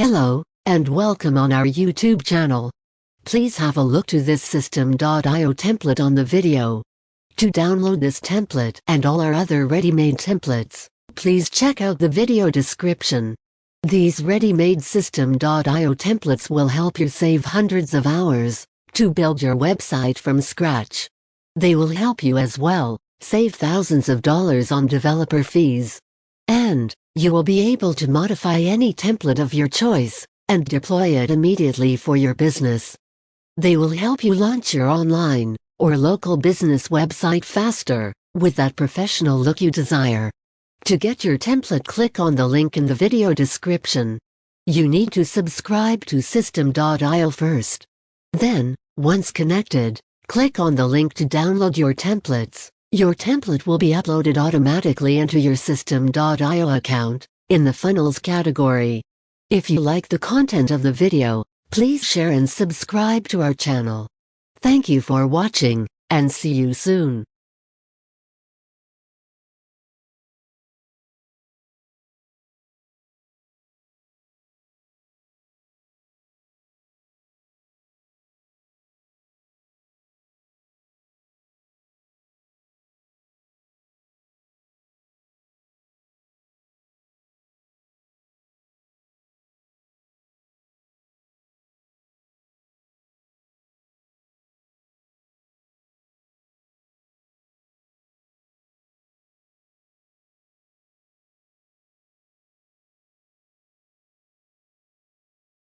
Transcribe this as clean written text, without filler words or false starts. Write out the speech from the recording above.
Hello, and welcome on our YouTube channel. Please have a look to this System.io template on the video. To download this template and all our other ready-made templates, please check out the video description. These ready-made System.io templates will help you save hundreds of hours to build your website from scratch. They will help you as well save thousands of dollars on developer fees. And you will be able to modify any template of your choice and deploy it immediately for your business. They will help you launch your online or local business website faster with that professional look you desire. To get your template, click on the link in the video description. You need to subscribe to System.io first. Then, once connected, click on the link to download your templates. Your template will be uploaded automatically into your System.io account in the Funnels category. If you like the content of the video, please share and subscribe to our channel. Thank you for watching, and see you soon.